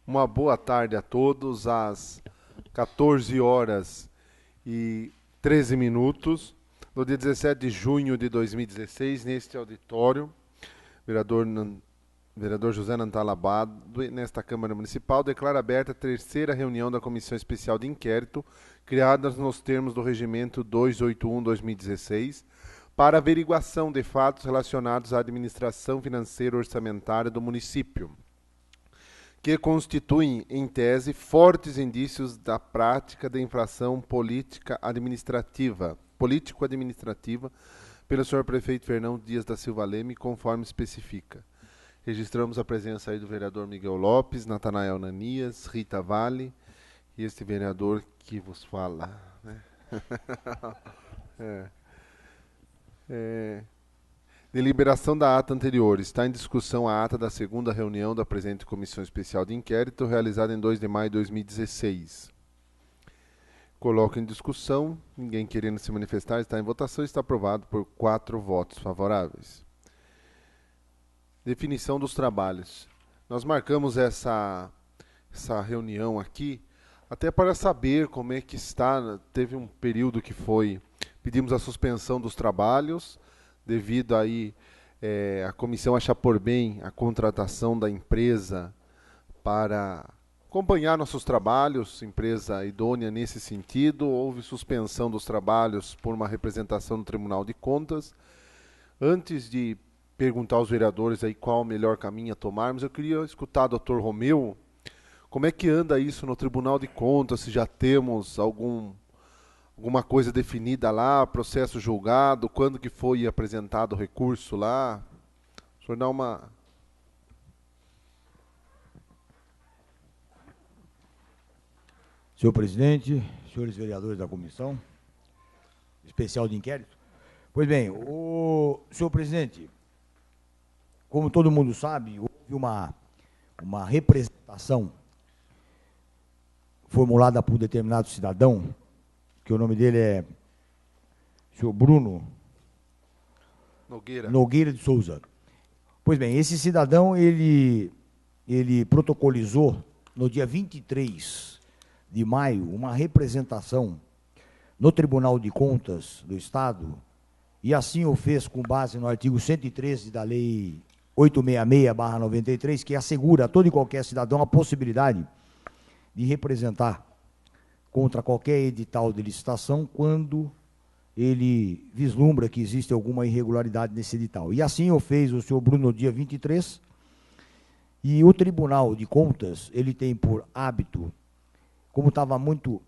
Uma boa tarde a todos, às 14 horas e 13 minutos, no dia 17 de junho de 2016, neste auditório, vereador, vereador José Nantalabado, nesta Câmara Municipal, declara aberta a terceira reunião da Comissão Especial de Inquérito, criada nos termos do Regimento 281/2016, para averiguação de fatos relacionados à administração financeira orçamentária do município, que constituem, em tese, fortes indícios da prática de infração político-administrativa pelo senhor prefeito Fernão Dias da Silva Leme, conforme especifica. Registramos a presença aí do vereador Miguel Lopes, Natanael Ananias, Rita Vale e este vereador que vos fala, né? Deliberação da ata anterior. Está em discussão a ata da segunda reunião da presente Comissão Especial de Inquérito, realizada em 2 de maio de 2016. Coloco em discussão. Ninguém querendo se manifestar, está em votação. Está aprovado por 4 votos favoráveis. Definição dos trabalhos. Nós marcamos essa reunião aqui até para saber como é que está. Teve um período que pedimos a suspensão dos trabalhos, devido aí a comissão achar por bem a contratação da empresa para acompanhar nossos trabalhos, empresa idônea nesse sentido. Houve suspensão dos trabalhos por uma representação no Tribunal de Contas. Antes de perguntar aos vereadores aí qual o melhor caminho a tomarmos, eu queria escutar do Dr. Romeu, como é que anda isso no Tribunal de Contas, se já temos alguma coisa definida lá, processo julgado, quando que foi apresentado o recurso lá? O senhor dá uma... Senhor presidente, senhores vereadores da comissão especial de inquérito. Pois bem, senhor presidente, como todo mundo sabe, houve uma representação formulada por determinado cidadão, que o nome dele é senhor Bruno Nogueira de Souza. Pois bem, esse cidadão, ele protocolizou no dia 23 de maio uma representação no Tribunal de Contas do Estado, e assim o fez com base no artigo 113 da Lei 866/93, que assegura a todo e qualquer cidadão a possibilidade de representar contra qualquer edital de licitação quando ele vislumbra que existe alguma irregularidade nesse edital. E assim o fez o senhor Bruno no dia 23, e o Tribunal de Contas, ele tem por hábito, como estava muito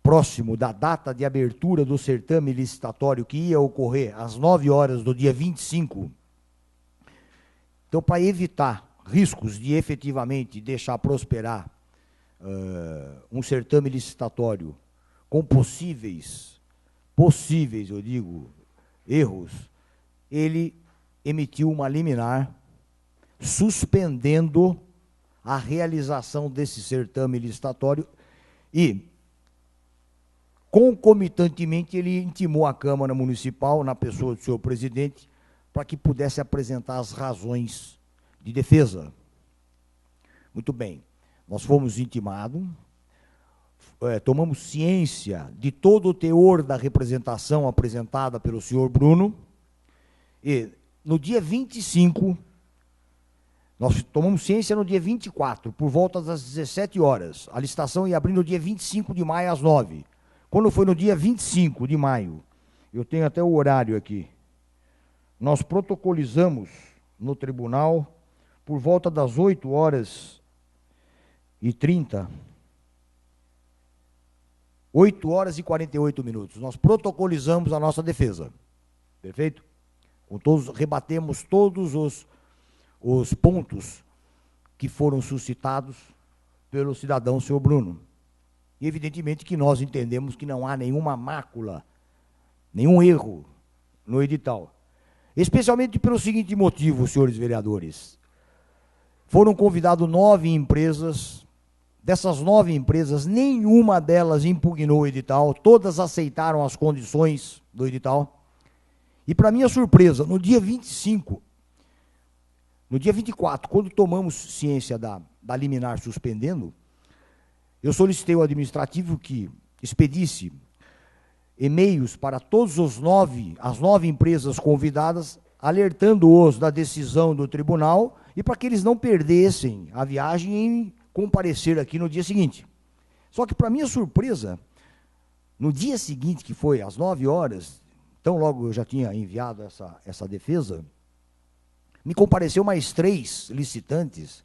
próximo da data de abertura do certame licitatório, que ia ocorrer às 9 horas do dia 25, então, para evitar riscos de efetivamente deixar prosperar um certame licitatório com possíveis, eu digo, erros, ele emitiu uma liminar suspendendo a realização desse certame licitatório e, concomitantemente, ele intimou a Câmara Municipal, na pessoa do senhor presidente, para que pudesse apresentar as razões de defesa. Muito bem. Nós fomos intimados, tomamos ciência de todo o teor da representação apresentada pelo senhor Bruno, e no dia 25, nós tomamos ciência no dia 24, por volta das 17 horas. A licitação ia abrir no dia 25 de maio, às 9. Quando foi no dia 25 de maio, eu tenho até o horário aqui, nós protocolizamos no tribunal por volta das 8 horas e 30, 8 horas e 48 minutos. Nós protocolizamos a nossa defesa. Perfeito? Rebatemos todos os pontos que foram suscitados pelo cidadão senhor Bruno. E evidentemente que nós entendemos que não há nenhuma mácula, nenhum erro no edital. Especialmente pelo seguinte motivo, senhores vereadores. Foram convidadas 9 empresas. Dessas 9 empresas, nenhuma delas impugnou o edital, todas aceitaram as condições do edital. E, para minha surpresa, no dia 25, No dia 24, quando tomamos ciência da liminar suspendendo, eu solicitei ao administrativo que expedisse e-mails para todos as 9 empresas convidadas, alertando-os da decisão do tribunal e para que eles não perdessem a viagem em comparecer aqui no dia seguinte. Só que, para minha surpresa, no dia seguinte, que foi às 9 horas, tão logo eu já tinha enviado essa defesa, me compareceu mais 3 licitantes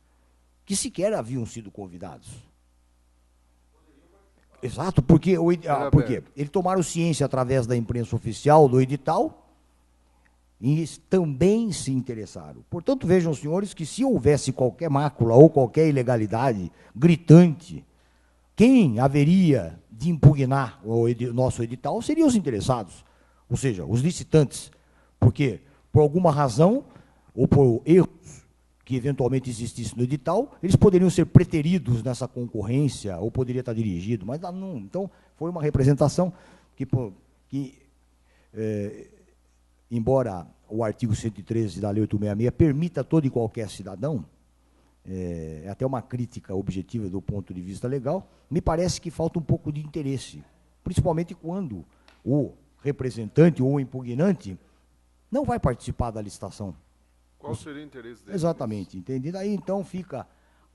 que sequer haviam sido convidados. Exato, porque eles tomaram ciência através da imprensa oficial do edital e também se interessaram. Portanto, vejam, senhores, que se houvesse qualquer mácula ou qualquer ilegalidade gritante, quem haveria de impugnar o nosso edital seriam os interessados, ou seja, os licitantes, porque, por alguma razão, ou por erros que eventualmente existissem no edital, eles poderiam ser preteridos nessa concorrência, ou poderia estar dirigido, mas não. Então, foi uma representação que embora o artigo 113 da Lei 866 permita a todo e qualquer cidadão, é até uma crítica objetiva do ponto de vista legal, me parece que falta um pouco de interesse, principalmente quando o representante ou o impugnante não vai participar da licitação. Qual seria o interesse dele? Exatamente, entendido? Aí, então, fica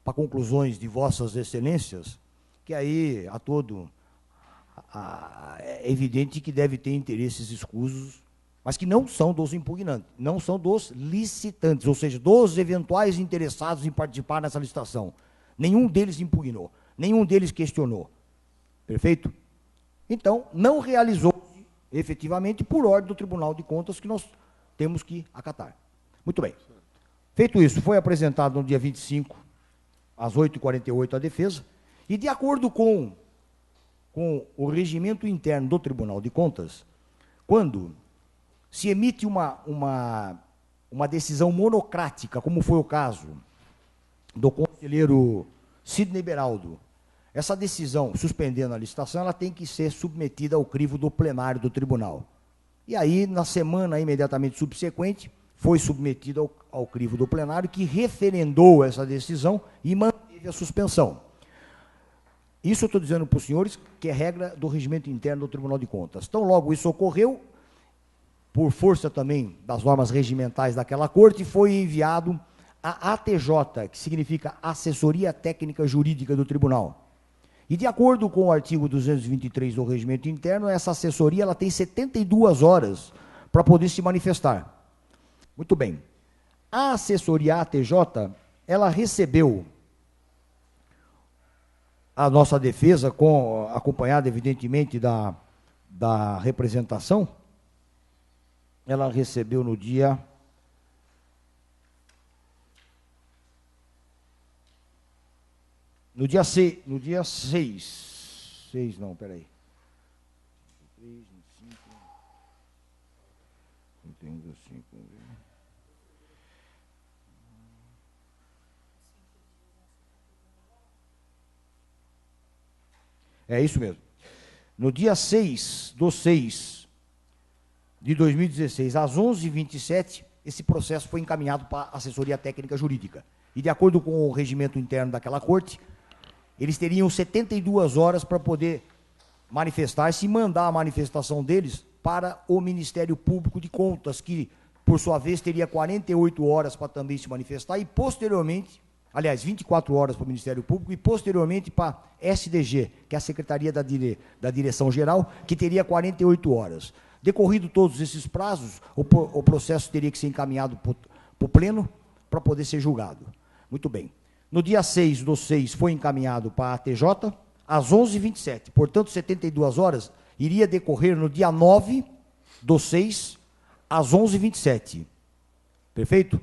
para conclusões de vossas excelências, que aí, é evidente que deve ter interesses escusos, mas que não são dos impugnantes, não são dos licitantes, ou seja, dos eventuais interessados em participar nessa licitação. Nenhum deles impugnou, nenhum deles questionou. Perfeito? Então, não realizou-se, efetivamente, por ordem do Tribunal de Contas, que nós temos que acatar. Muito bem. Feito isso, foi apresentado no dia 25, às 8h48, a defesa, e de acordo com o regimento interno do Tribunal de Contas, quando se emite uma decisão monocrática, como foi o caso do conselheiro Sidney Beraldo, essa decisão, suspendendo a licitação, ela tem que ser submetida ao crivo do plenário do tribunal. E aí, na semana imediatamente subsequente, foi submetido ao crivo do plenário, que referendou essa decisão e manteve a suspensão. Isso eu estou dizendo para os senhores, que é regra do regimento interno do Tribunal de Contas. Então, logo isso ocorreu, por força também das normas regimentais daquela corte, foi enviado à ATJ, que significa Assessoria Técnica Jurídica do Tribunal. E, de acordo com o artigo 223 do regimento interno, essa assessoria ela tem 72 horas para poder se manifestar. Muito bem. A assessoria ATJ, ela recebeu a nossa defesa, acompanhada, evidentemente, da representação. Ela recebeu no dia... No dia 6... No dia 6... 6 não, peraí. 3, 25... 31, 25... É isso mesmo. No dia 6/6 de 2016, às 11h27, esse processo foi encaminhado para a assessoria técnica jurídica. E, de acordo com o regimento interno daquela corte, eles teriam 72 horas para poder manifestar-se e mandar a manifestação deles para o Ministério Público de Contas, que, por sua vez, teria 48 horas para também se manifestar e, posteriormente, aliás, 24 horas para o Ministério Público e, posteriormente, para a SDG, que é a Secretaria da Direção-Geral, que teria 48 horas. Decorrido todos esses prazos, o processo teria que ser encaminhado para o Pleno para poder ser julgado. Muito bem. No dia 6/6 foi encaminhado para a ATJ, às 11h27. Portanto, 72 horas iria decorrer no dia 9/6, às 11h27. Perfeito?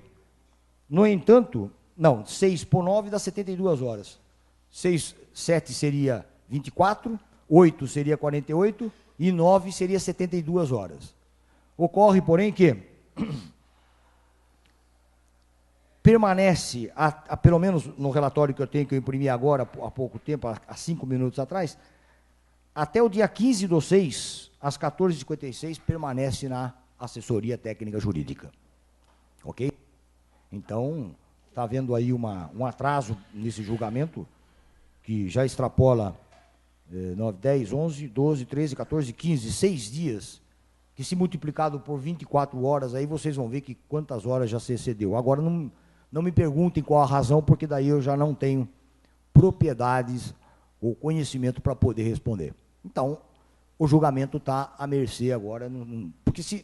No entanto... Não, 6 por 9 dá 72 horas. 7 seria 24, 8 seria 48 e 9 seria 72 horas. Ocorre, porém, que permanece, pelo menos no relatório que eu tenho, que eu imprimi agora, há pouco tempo, há 5 minutos atrás, até o dia 15/6, às 14h56, permanece na assessoria técnica jurídica. Ok? Então, está havendo aí um atraso nesse julgamento, que já extrapola 9, 10, 11, 12, 13, 14, 15, 6 dias, que se multiplicado por 24 horas, aí vocês vão ver que quantas horas já se excedeu. Agora, não me perguntem qual a razão, porque daí eu já não tenho propriedades ou conhecimento para poder responder. Então, o julgamento está à mercê agora, porque se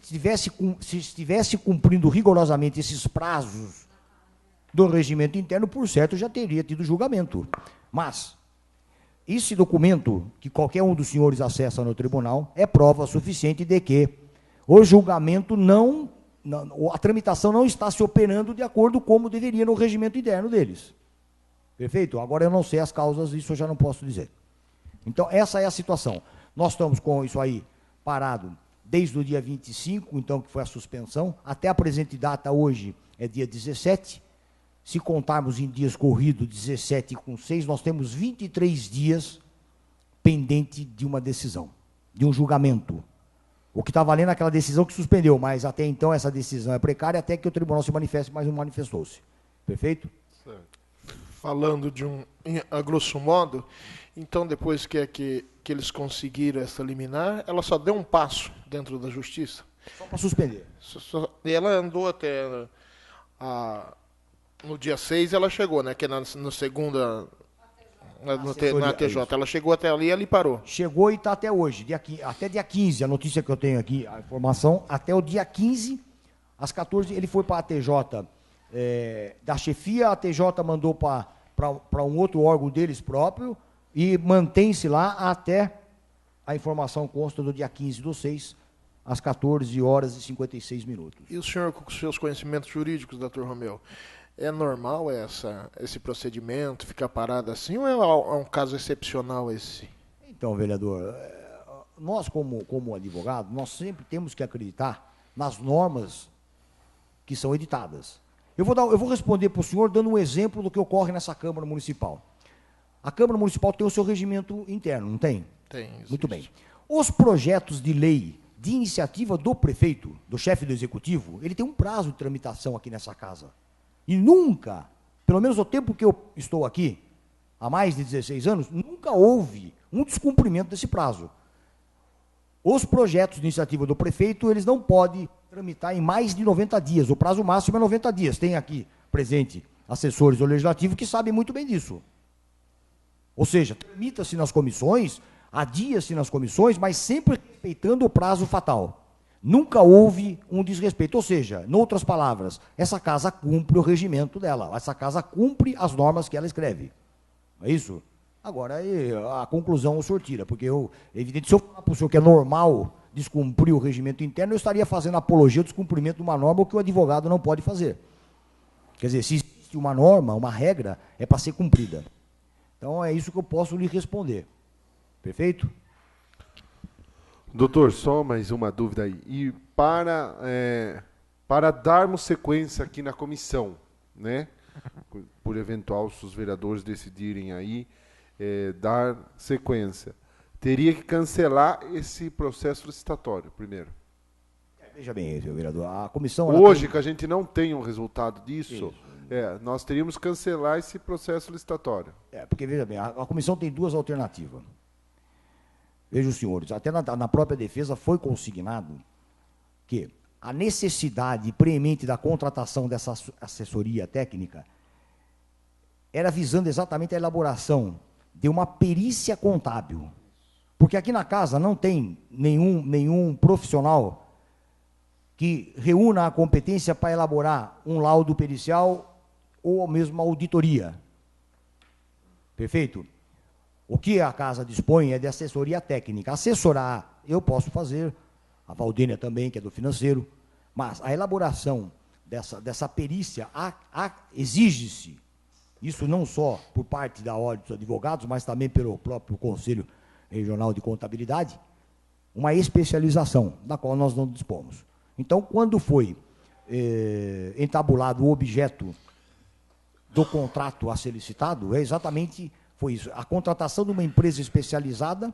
estivesse cumprindo rigorosamente esses prazos do regimento interno, por certo, já teria tido julgamento. Mas esse documento que qualquer um dos senhores acessa no tribunal é prova suficiente de que o julgamento a tramitação não está se operando de acordo como deveria no regimento interno deles. Perfeito? Agora eu não sei as causas, isso eu já não posso dizer. Então, essa é a situação. Nós estamos com isso aí parado desde o dia 25, então, que foi a suspensão, até a presente data, hoje, é dia 17. Se contarmos em dias corridos, 17 com 6, nós temos 23 dias pendente de uma decisão, de um julgamento. O que está valendo é aquela decisão que suspendeu, mas até então essa decisão é precária até que o tribunal se manifeste, mas não manifestou-se. Perfeito? Certo. Falando a grosso modo, então depois que eles conseguiram essa liminar, ela só deu um passo dentro da justiça. Só para suspender. Ela andou até no dia 6, ela chegou, né? Que na segunda, na TJ. Ela chegou até ali e ali parou. Chegou e está até hoje, até dia 15, a notícia que eu tenho aqui, a informação, até o dia 15, às 14, ele foi para a TJ da chefia, a TJ mandou para um outro órgão deles próprio e mantém-se lá até a informação consta do dia 15 do 6, às 14 horas e 56 minutos. E o senhor, com os seus conhecimentos jurídicos, doutor Romeu, é normal esse procedimento, ficar parado assim, ou é um caso excepcional esse? Então, vereador, nós como advogado, nós sempre temos que acreditar nas normas que são editadas. Eu vou responder para o senhor dando um exemplo do que ocorre nessa Câmara Municipal. A Câmara Municipal tem o seu regimento interno, não tem? Tem. Muito bem. Os projetos de lei de iniciativa do prefeito, do chefe do executivo, ele tem um prazo de tramitação aqui nessa casa. E nunca, pelo menos o tempo que eu estou aqui, há mais de 16 anos, nunca houve um descumprimento desse prazo. Os projetos de iniciativa do prefeito, eles não podem tramitar em mais de 90 dias. O prazo máximo é 90 dias. Tem aqui presente assessores do Legislativo que sabem muito bem disso. Ou seja, tramita-se nas comissões, adia-se nas comissões, mas sempre respeitando o prazo fatal. Nunca houve um desrespeito. Ou seja, em outras palavras, essa casa cumpre o regimento dela. Essa casa cumpre as normas que ela escreve. É isso? Agora, a conclusão o senhor tira, porque evidente, se eu falar para o senhor que é normal descumprir o regimento interno, eu estaria fazendo apologia ao descumprimento de uma norma, o que o advogado não pode fazer. Quer dizer, se existe uma norma, uma regra, é para ser cumprida. Então, é isso que eu posso lhe responder. Perfeito? Doutor, só mais uma dúvida aí. E para darmos sequência aqui na comissão, né? Por eventual, se os vereadores decidirem aí dar sequência, teria que cancelar esse processo licitatório primeiro. Veja bem, vereador, a comissão... Hoje, que a gente não tem um resultado disso, nós teríamos que cancelar esse processo licitatório. Porque, veja bem, a comissão tem duas alternativas. Vejam, senhores, até na própria defesa foi consignado que a necessidade preemente da contratação dessa assessoria técnica era visando exatamente a elaboração de uma perícia contábil. Porque aqui na casa não tem nenhum profissional que reúna a competência para elaborar um laudo pericial ou mesmo uma auditoria. Perfeito? O que a casa dispõe é de assessoria técnica. Assessorar, eu posso fazer, a Valdênia também, que é do financeiro, mas a elaboração dessa perícia exige-se, isso não só por parte da Ordem dos Advogados, mas também pelo próprio Conselho Regional de Contabilidade, uma especialização, da qual nós não dispomos. Então, quando foi entabulado o objeto do contrato a ser licitado, exatamente foi isso, a contratação de uma empresa especializada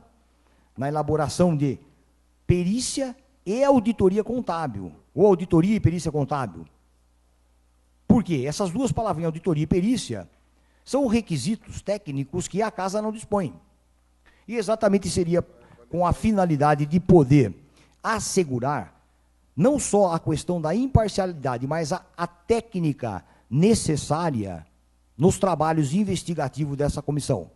na elaboração de perícia e auditoria contábil, ou auditoria e perícia contábil. Por quê? Essas duas palavrinhas, auditoria e perícia, são requisitos técnicos que a casa não dispõe. E exatamente seria com a finalidade de poder assegurar não só a questão da imparcialidade, mas a técnica necessária nos trabalhos investigativos dessa comissão.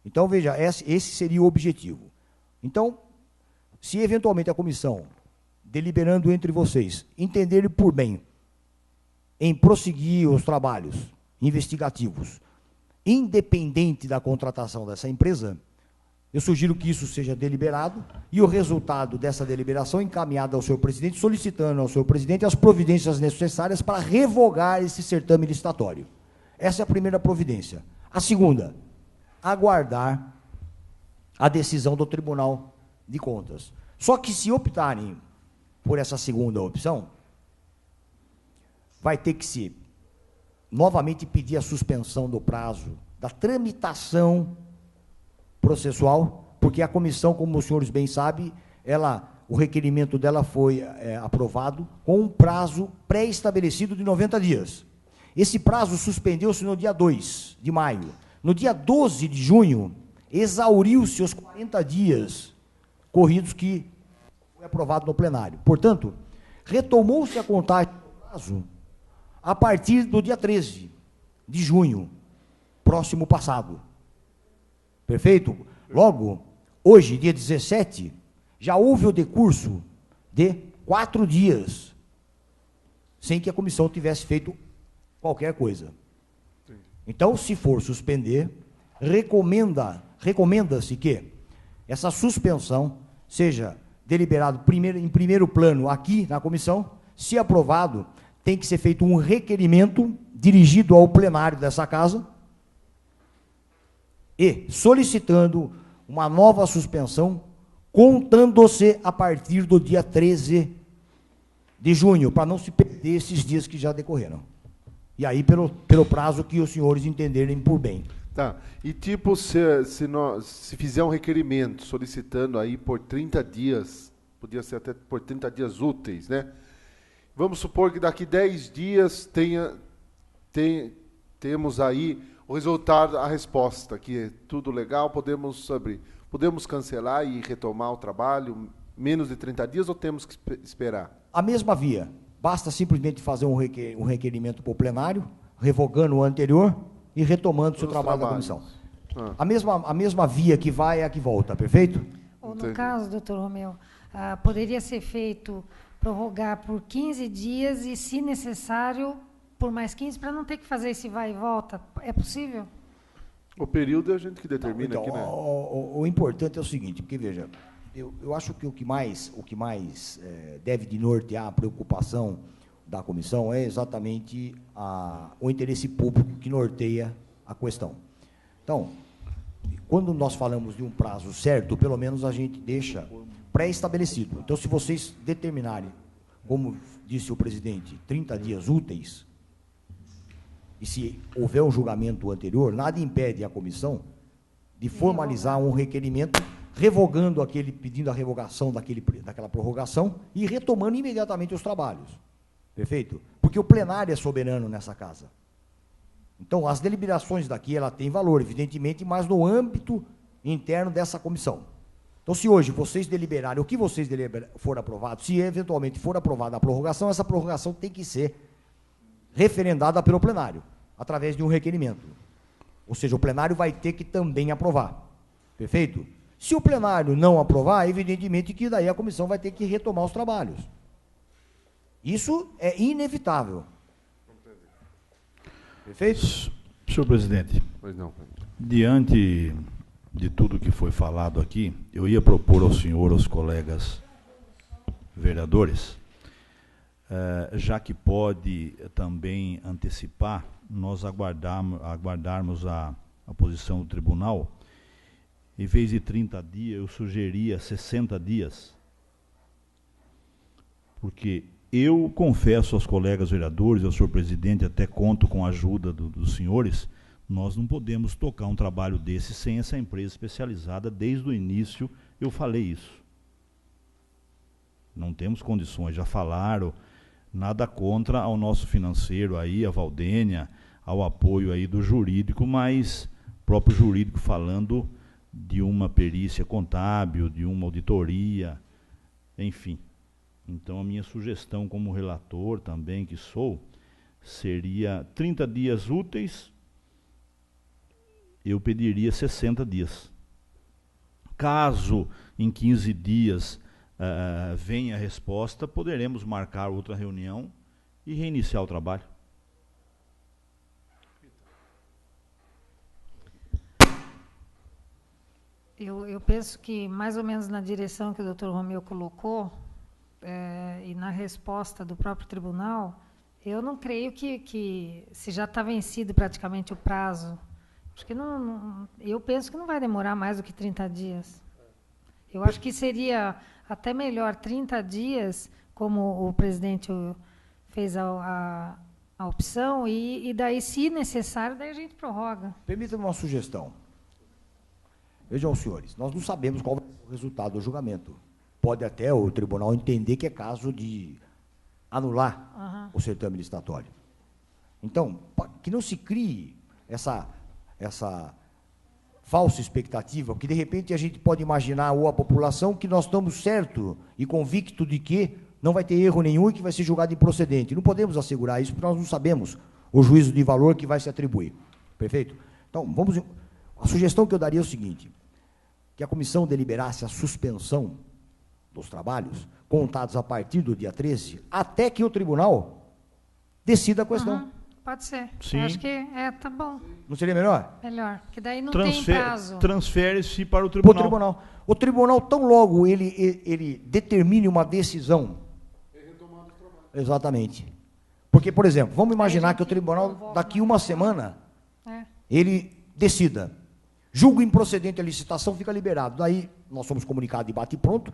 Então, veja, esse seria o objetivo. Então, se eventualmente a comissão, deliberando entre vocês, entenderem por bem em prosseguir os trabalhos investigativos, independente da contratação dessa empresa, eu sugiro que isso seja deliberado e o resultado dessa deliberação encaminhado ao senhor presidente, solicitando ao senhor presidente as providências necessárias para revogar esse certame licitatório. Essa é a primeira providência. A segunda, aguardar a decisão do Tribunal de Contas. Só que se optarem por essa segunda opção, vai ter que se novamente pedir a suspensão do prazo da tramitação processual, porque a comissão, como os senhores bem sabem, o requerimento dela foi aprovado com um prazo pré-estabelecido de 90 dias. Esse prazo suspendeu-se no dia 2 de maio. No dia 12 de junho, exauriu-se os 40 dias corridos que foi aprovado no plenário. Portanto, retomou-se a contagem do prazo a partir do dia 13 de junho, próximo passado. Perfeito? Logo, hoje, dia 17, já houve o decurso de 4 dias, sem que a comissão tivesse feito qualquer coisa. Então, se for suspender, recomenda-se que essa suspensão seja deliberado em primeiro plano aqui na comissão. Se aprovado, tem que ser feito um requerimento dirigido ao plenário dessa casa e solicitando uma nova suspensão, contando-se a partir do dia 13 de junho, para não se perder esses dias que já decorreram. E aí, pelo prazo que os senhores entenderem por bem. Tá. E tipo, se fizer um requerimento solicitando aí por 30 dias, podia ser até por 30 dias úteis, né? Vamos supor que daqui 10 dias temos aí o resultado, a resposta, que é tudo legal, podemos abrir. Podemos cancelar e retomar o trabalho menos de 30 dias ou temos que esperar? A mesma via. Basta simplesmente fazer um requerimento para o plenário, revogando o anterior e retomando o seu trabalho da comissão. A mesma via que vai é a que volta, perfeito? Ou no caso, doutor Romeu, poderia ser feito prorrogar por 15 dias e, se necessário, por mais 15, para não ter que fazer esse vai e volta. É possível? O período é a gente que determina então, aqui, né? O importante é o seguinte, porque, veja, eu acho que o que mais deve de nortear a preocupação da comissão é exatamente o interesse público que norteia a questão. Então, quando nós falamos de um prazo certo, pelo menos a gente deixa pré-estabelecido. Então, se vocês determinarem, como disse o presidente, 30 dias úteis, e se houver um julgamento anterior, nada impede a comissão de formalizar um requerimento revogando pedindo a revogação daquela prorrogação e retomando imediatamente os trabalhos. Perfeito? Porque o plenário é soberano nessa casa. Então, as deliberações daqui, ela tem valor, evidentemente, mas no âmbito interno dessa comissão. Então, se hoje vocês deliberarem, o que vocês for aprovado, se eventualmente for aprovada a prorrogação, essa prorrogação tem que ser referendada pelo plenário, através de um requerimento. Ou seja, o plenário vai ter que também aprovar. Perfeito? Se o plenário não aprovar, evidentemente que daí a comissão vai ter que retomar os trabalhos. Isso é inevitável. Perfeito? Senhor presidente, Pois não. diante de tudo que foi falado aqui, eu ia propor ao senhor, aos colegas vereadores, já que pode também antecipar, nós aguardarmos a posição do tribunal, em vez de 30 dias, eu sugeria 60 dias. Porque eu confesso aos colegas vereadores, ao senhor presidente, até conto com a ajuda dos senhores, nós não podemos tocar um trabalho desse sem essa empresa especializada. Desde o início eu falei isso. Não temos condições, já falaram, Nada contra ao nosso financeiro aí, a Valdênia, ao apoio aí do jurídico, mas próprio jurídico falando de uma perícia contábil, de uma auditoria, enfim. Então, a minha sugestão como relator também, que sou, seria 30 dias úteis, eu pediria 60 dias. Caso em 15 dias venha a resposta, poderemos marcar outra reunião e reiniciar o trabalho. Eu penso que, mais ou menos na direção que o doutor Romeu colocou, e na resposta do próprio tribunal, eu não creio que se já está vencido praticamente o prazo, acho que eu penso que não vai demorar mais do que 30 dias. Eu acho que seria até melhor 30 dias, como o presidente fez a opção, e daí, se necessário, daí a gente prorroga. Permita-me uma sugestão. Vejam, senhores, nós não sabemos qual vai ser o resultado do julgamento. Pode até o tribunal entender que é caso de anular o certame licitatório. Então, que não se crie essa falsa expectativa, porque de repente a gente pode imaginar, ou a população, que nós estamos certo e convicto de que não vai ter erro nenhum e que vai ser julgado improcedente. Não podemos assegurar isso, porque nós não sabemos o juízo de valor que vai se atribuir. Perfeito? Então, a sugestão que eu daria é o seguinte: que a comissão deliberasse a suspensão dos trabalhos, contados a partir do dia 13, até que o tribunal decida a questão. Pode ser. Sim. Eu acho que tá bom. Não seria melhor? Melhor, que daí não tem prazo. Transfere-se para o Para tribunal. o tribunal. O tribunal, tão logo ele determine uma decisão. Exatamente. Porque, por exemplo, vamos imaginar que o tribunal, daqui uma semana, ele decida. Julgo improcedente a licitação, fica liberado. Daí, nós somos comunicados de bate pronto,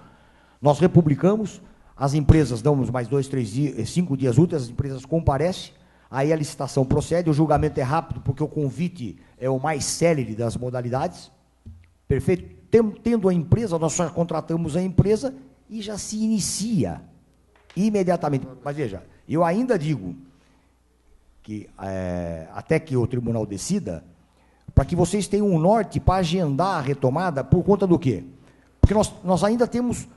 nós republicamos, as empresas damos mais 2, 3 dias, 5 dias úteis, as empresas comparecem, aí a licitação procede, o julgamento é rápido, porque o convite é o mais célere das modalidades, perfeito? Tendo a empresa, nós só contratamos a empresa e já se inicia imediatamente. Mas veja, eu ainda digo que até que o tribunal decida, para que vocês tenham um norte para agendar a retomada, por conta do quê? Porque nós ainda temos,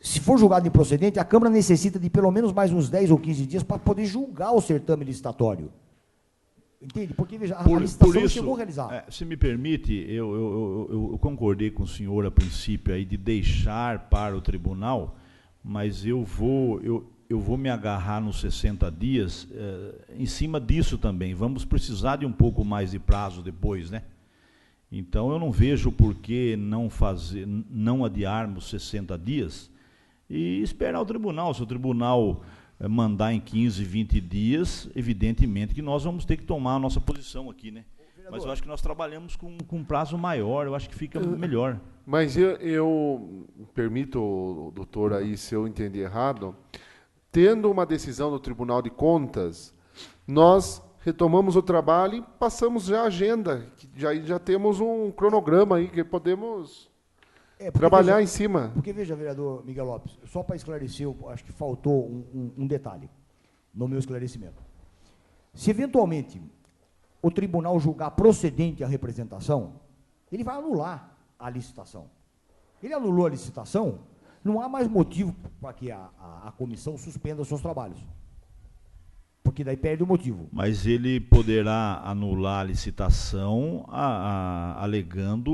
se for julgado improcedente, a Câmara necessita de pelo menos mais uns 10 ou 15 dias para poder julgar o certame licitatório. Entende? Porque, veja, a licitação não chegou a realizar. Se me permite, eu concordei com o senhor a princípio aí de deixar para o tribunal, mas eu vou me agarrar nos 60 dias em cima disso também. Vamos precisar de um pouco mais de prazo depois, né? Então, eu não vejo por que não adiarmos 60 dias e esperar o tribunal. Se o tribunal mandar em 15, 20 dias, evidentemente que nós vamos ter que tomar a nossa posição aqui, né? Mas eu acho que nós trabalhamos com um prazo maior, eu acho que fica melhor. Mas eu permito, doutor, aí, se eu entendi errado, tendo uma decisão do Tribunal de Contas, nós retomamos o trabalho e passamos já a agenda, que já temos um cronograma aí que podemos trabalhar em cima. Porque, veja, vereador Miguel Lopes, só para esclarecer, eu acho que faltou um detalhe no meu esclarecimento. Se, eventualmente, o tribunal julgar procedente a representação, ele vai anular a licitação. Ele anulou a licitação, não há mais motivo para que a comissão suspenda os seus trabalhos. Porque daí perde o motivo. Mas ele poderá anular a licitação alegando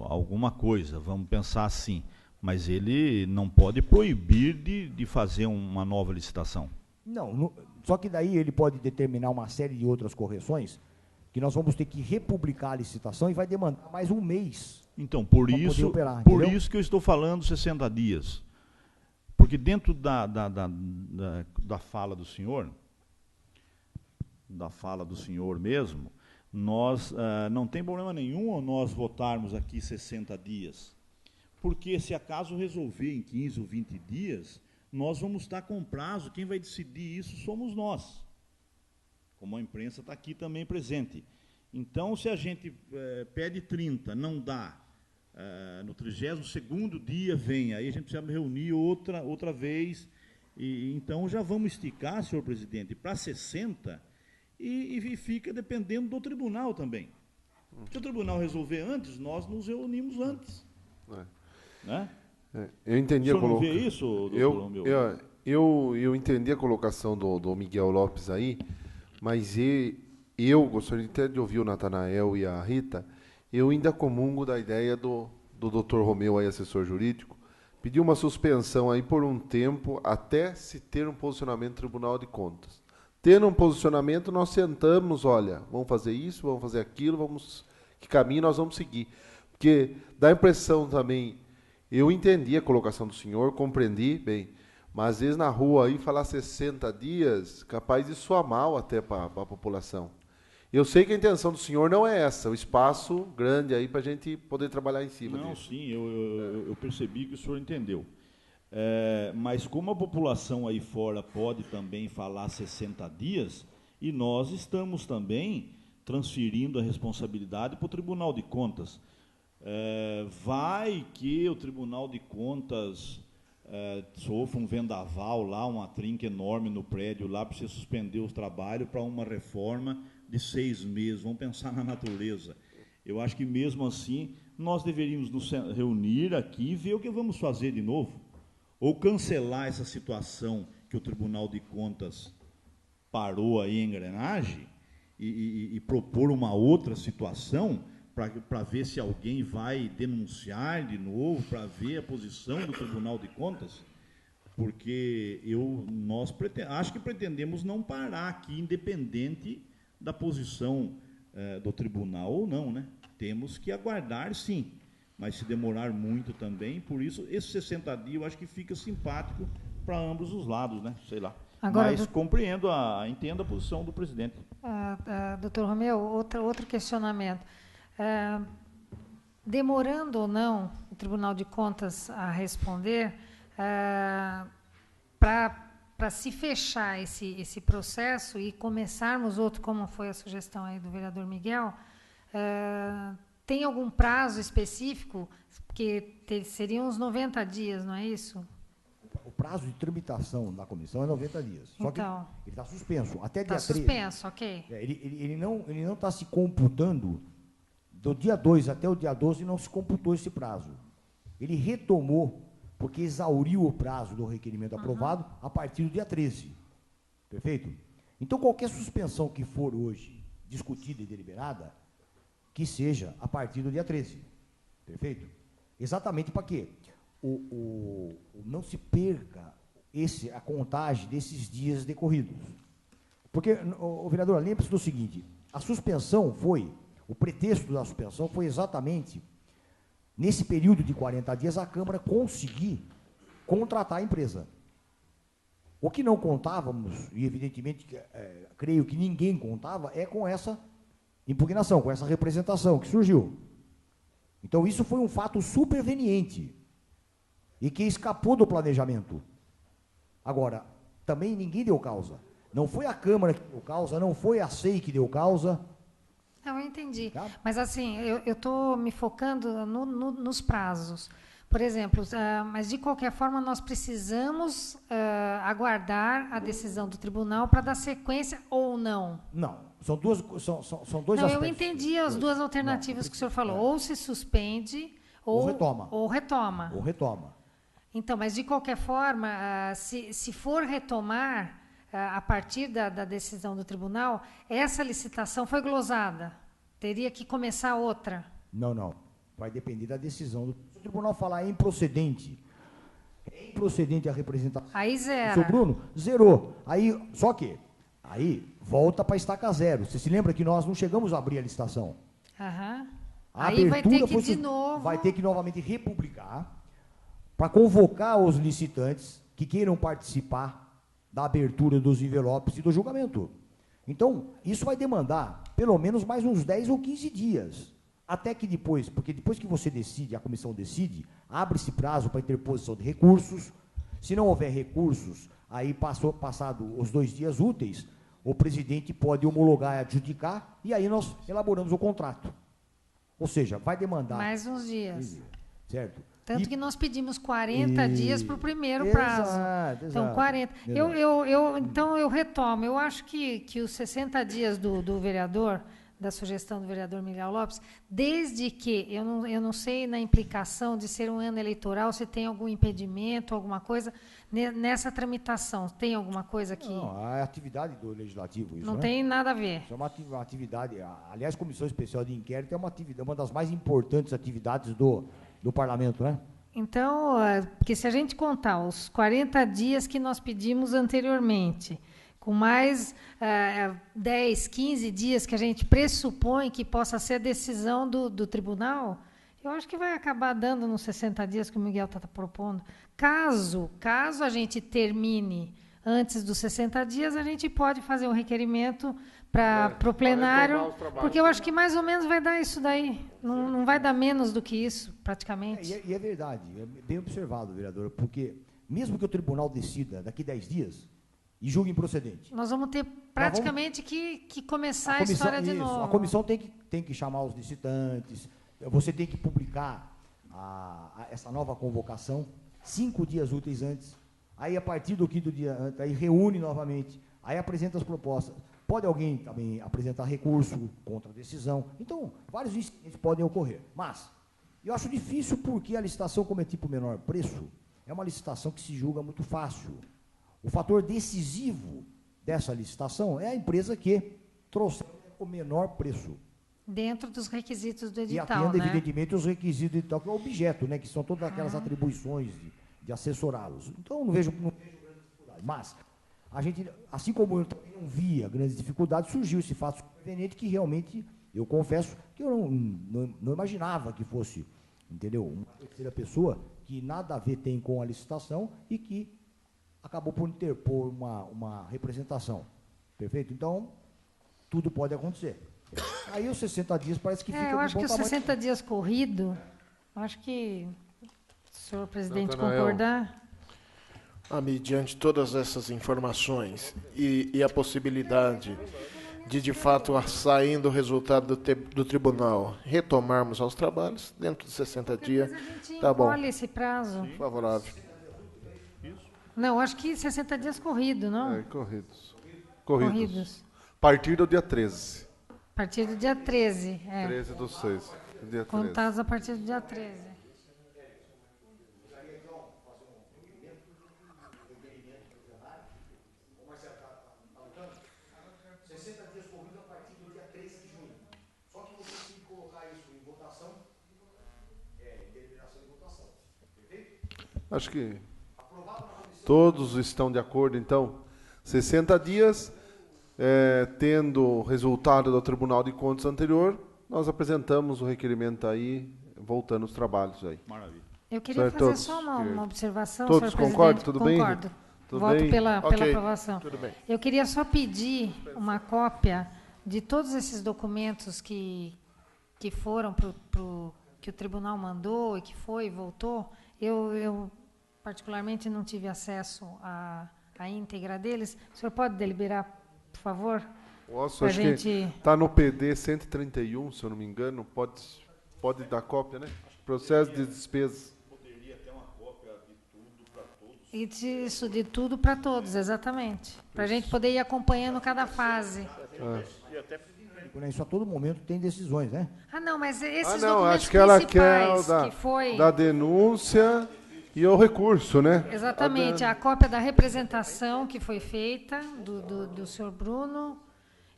alguma coisa, vamos pensar assim. Mas ele não pode proibir de fazer uma nova licitação. Não, só que daí ele pode determinar uma série de outras correções, que nós vamos ter que republicar a licitação e vai demandar mais um mês. Então, por isso que eu estou falando 60 dias. Porque dentro da fala do senhor, mesmo, nós não tem problema nenhum nós votarmos aqui 60 dias. Porque se acaso resolver em 15 ou 20 dias, nós vamos estar com prazo, quem vai decidir isso somos nós. Como a imprensa está aqui também presente. Então, se a gente pede 30, não dá, no 32º dia vem, aí a gente precisa reunir outra vez E, então já vamos esticar, senhor presidente, para 60 e fica dependendo do tribunal também. Se o tribunal resolver antes, nós nos reunimos antes. Né? Eu entendi o senhor não vê isso, doutor Romeu? Eu entendi a colocação do Miguel Lopes aí, mas eu gostaria até de ouvir o Natanael e a Rita. Eu ainda comungo da ideia do doutor Romeu, aí, assessor jurídico, pedir uma suspensão aí por um tempo até se ter um posicionamento do Tribunal de Contas. Tendo um posicionamento, nós sentamos, olha, vamos fazer isso, vamos fazer aquilo, que caminho nós vamos seguir. Porque dá a impressão também, eu entendi a colocação do senhor, compreendi bem, mas às vezes na rua aí falar 60 dias, capaz de soar mal até para a população. Eu sei que a intenção do senhor não é essa, o espaço grande aí para a gente poder trabalhar em cima Não, disso. sim, eu percebi que o senhor entendeu. Mas como a população aí fora pode também falar 60 dias, e nós estamos também transferindo a responsabilidade para o Tribunal de Contas. Vai que o Tribunal de Contas sofra um vendaval lá, uma trinca enorme no prédio lá, para você suspender os trabalhos para uma reforma de 6 meses. Vamos pensar na natureza. Eu acho que mesmo assim nós deveríamos nos reunir aqui e ver o que vamos fazer de novo. Ou cancelar essa situação que o Tribunal de Contas parou aí em engrenagem e propor uma outra situação para ver se alguém vai denunciar de novo, para ver a posição do Tribunal de Contas, porque acho que pretendemos não parar aqui, independente da posição do tribunal ou não, né? Temos que aguardar, sim, mas se demorar muito também, por isso, esses 60 dias eu acho que fica simpático para ambos os lados, né? Sei lá. Agora, mas entendo a posição do presidente. Doutor Romeu, outro questionamento. Demorando ou não o Tribunal de Contas a responder, para se fechar esse processo e começarmos outro, como foi a sugestão aí do vereador Miguel, tem algum prazo específico? Porque seriam uns 90 dias, não é isso? O prazo de tramitação da comissão é 90 dias. Só então, que ele está suspenso. Até dia 13. Está suspenso, ok. Ele não está se computando. Do dia 2 até o dia 12 não se computou esse prazo. Ele retomou, porque exauriu o prazo do requerimento aprovado a partir do dia 13. Perfeito? Então, qualquer suspensão que for hoje discutida e deliberada, que seja a partir do dia 13. Perfeito? Exatamente para quê? Não se perca a contagem desses dias decorridos. Porque, o vereador, lembre-se do seguinte, a suspensão o pretexto da suspensão foi exatamente, nesse período de 40 dias, a Câmara conseguir contratar a empresa. O que não contávamos, e evidentemente, creio que ninguém contava, é com essa impugnação, com essa representação que surgiu. Então, isso foi um fato superveniente e que escapou do planejamento. Agora, também ninguém deu causa. Não foi a Câmara que deu causa, não foi a SEI que deu causa. Não, eu entendi. Tá? Mas, assim, eu estou me focando nos prazos. Por exemplo, mas, de qualquer forma, nós precisamos aguardar a decisão do tribunal para dar sequência ou não? Não. São dois aspectos. Não, eu entendi as duas alternativas que o senhor falou. Ou se suspende ou retoma. Ou retoma. Então, mas, de qualquer forma, se for retomar a partir da decisão do tribunal, essa licitação foi glosada. Teria que começar outra. Não. Vai depender da decisão. Se o tribunal falar improcedente a representação. Aí zera. Seu Bruno, zerou. Só que, volta para estaca zero. Você se lembra que nós não chegamos a abrir a licitação? Aí vai ter que vai ter que novamente republicar para convocar os licitantes que queiram participar da abertura dos envelopes e do julgamento. Então, isso vai demandar pelo menos mais uns 10 ou 15 dias. Até que porque depois que você decide, a comissão decide, abre-se prazo para interposição de recursos. Se não houver recursos, aí passado os 2 dias úteis, o presidente pode homologar e adjudicar, e aí nós elaboramos o contrato. Ou seja, vai demandar... mais uns dias. Certo? Tanto que nós pedimos 40 dias para o primeiro Exato, prazo. Então, exato. 40. Então, eu retomo. Eu acho que os 60 dias do vereador, da sugestão do vereador Miguel Lopes, desde que, eu não sei na implicação de ser um ano eleitoral, se tem algum impedimento, alguma coisa, nessa tramitação. Tem alguma coisa que... Não, a atividade do Legislativo, isso, não né? tem nada a ver. Isso é uma atividade, aliás, a Comissão Especial de Inquérito é uma das mais importantes atividades do Parlamento, né? Então, porque se a gente contar os 40 dias que nós pedimos anteriormente, com mais 10, 15 dias que a gente pressupõe que possa ser a decisão do tribunal, eu acho que vai acabar dando nos 60 dias que o Miguel está propondo. Caso a gente termine antes dos 60 dias, a gente pode fazer um requerimento para o plenário, porque eu acho que mais ou menos vai dar isso daí. Não vai dar menos do que isso, praticamente. E é verdade, é bem observado, vereadora, porque mesmo que o tribunal decida daqui 10 dias e julgue improcedente. Nós vamos ter praticamente que começar a história de novo. A comissão tem que chamar os licitantes, você tem que publicar essa nova convocação 5 dias úteis antes, aí a partir do 5º dia antes, aí reúne novamente, aí apresenta as propostas. Pode alguém também apresentar recurso contra a decisão. Então, vários incidentes podem ocorrer. Mas, eu acho difícil porque a licitação, como é tipo menor preço, é uma licitação que se julga muito fácil. O fator decisivo dessa licitação é a empresa que trouxe o menor preço. Dentro dos requisitos do E edital, atenda, né? evidentemente, os requisitos do edital, que é o objeto, né, que são todas aquelas atribuições de assessorá-los. Então, não vejo grande dificuldade. Mas, a gente, assim como eu também não via grandes dificuldades, surgiu esse fato conveniente que realmente, eu confesso, que eu não imaginava que fosse, entendeu, uma terceira pessoa que nada a ver tem com a licitação e que acabou por interpor uma representação. Perfeito? Então, tudo pode acontecer. Aí os 60 dias parece que fica eu acho de que bom os tamanho. 60 dias corrido, acho que, se o senhor presidente Natanael. concordar... Mediante todas essas informações e a possibilidade de fato, saindo o resultado do tribunal, retomarmos aos trabalhos, dentro de 60 dias, Mas a gente tá bom, encolhe esse prazo. favorável. Não, acho que 60 dias corrido, não? Corridos. A partir do dia 13. A partir do dia 13. 13/6. Dia 13. Contados a partir do dia 13. Acho que todos estão de acordo, então. 60 dias, tendo o resultado do Tribunal de Contas anterior, nós apresentamos o requerimento aí, voltando os trabalhos aí. Maravilha. Eu queria Certo, fazer todos. só uma observação, Todos senhor concordam? presidente. Tudo bem? Concordo. Tudo Voto bem? pela Ok, aprovação. tudo bem. Eu queria só pedir uma cópia de todos esses documentos que foram que o tribunal mandou e que foi e voltou. Eu particularmente não tive acesso à íntegra deles. O senhor pode deliberar, por favor? Nossa, Pra acho gente- que está no PD 131, se eu não me engano, pode dar cópia, né? Processo de despesas. E disso de tudo para todos, exatamente. Para a gente poder ir acompanhando cada fase. Né? Isso a todo momento tem decisões, né? Ah, não, mas esses não, documentos acho que ela quer principais o que foi... da denúncia e o recurso, né? Exatamente, a cópia da representação que foi feita do senhor Bruno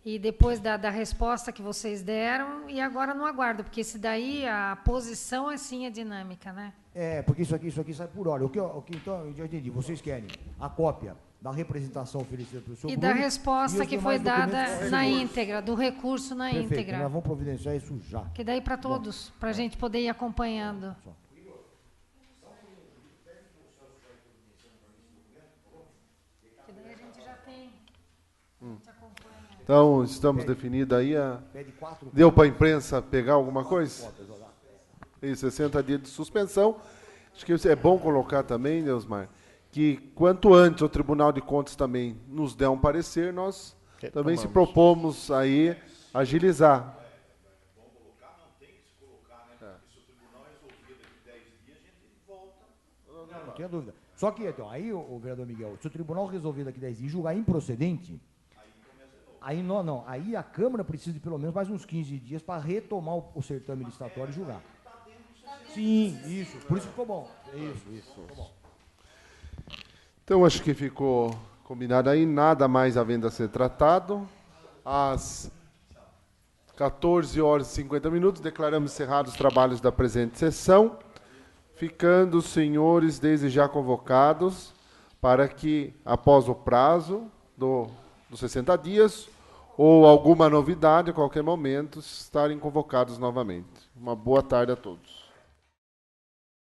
e depois da resposta que vocês deram e agora no aguardo, porque esse daí, a posição assim é dinâmica, né? Porque isso aqui sai por hora. Então, eu já entendi. Vocês querem a cópia da representação oferecida pelo senhor E Bruno da resposta os que foi demais dada documentos na recurso. íntegra, do recurso na Perfeito, íntegra. nós vamos providenciar isso já. Que daí para todos, para a gente poder ir acompanhando. Que daí a gente já tem. A gente acompanha. Então, estamos definidos aí. Pede 4 Deu para a imprensa pegar alguma coisa? Isso, 60 dias de suspensão. Acho que é bom colocar também, Neusmar, que quanto antes o Tribunal de Contas também nos der um parecer, nós também se propomos aí agilizar. Não tenha dúvida. Só que, então, aí, o vereador Miguel, se o tribunal resolver daqui 10 dias julgar improcedente, aí não, aí a Câmara precisa de pelo menos mais uns 15 dias para retomar o certame licitatório e julgar. Sim, isso. Por isso ficou bom. Isso. Ficou bom. Então, acho que ficou combinado aí, nada mais havendo a ser tratado. Às 14 horas e 50 minutos, declaramos encerrados os trabalhos da presente sessão, ficando os senhores desde já convocados para que, após o prazo dos 60 dias, ou alguma novidade a qualquer momento, estarem convocados novamente. Uma boa tarde a todos.